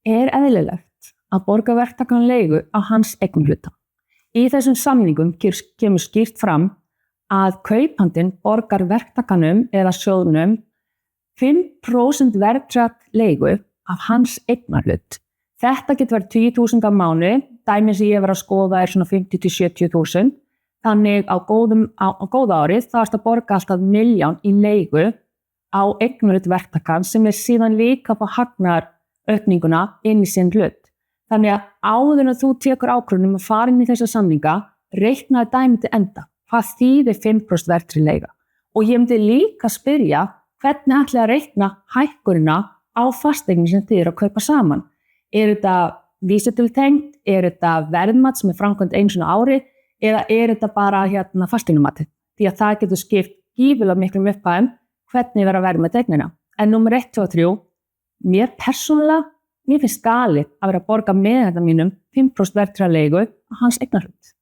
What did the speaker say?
eðlilegt að borga verktakanum leigu á hans eignarhluta? Í þessum samningum kemur skýrt fram að kaupandinn borgar verktakanum eða sjóðnum 5% verðtryggða leigu af hans eignarhlut. Þetta getur verið 10.000 á mánuði, dæmi sem ég hef verið að skoða svona 50.000 til 70.000. Þannig á góða árið þá ertu að borga alltaf 1 milljón í leigu á eignarhlut verktakans sem síðan líka fá hagnaðaraukninguna inn í sinn hlut. Þannig að áður en þú tekur ákvörðun að fara inn í þessa samninga, reiknaðu dæmið til enda. Hvað þýðir 5% verðtryggð leiga? Og ég myndi líka spyrja hvernig ætli að reikna hækkunina á fasteign sem þið eru að kaupa saman. Þetta vísitöltengt? Þetta verðmat sem framkvæmt einu sinni á ári? Eða þetta bara fasteignamati? Því að það getur skipt gífurlega miklum upphæðum hvernig verður að verða með eignina. En númer 1, 2 og 3, mér persónulega, mér finnst galið að vera að borga með þetta mínum 5% verðtryggða leigu á hans eignarhlut.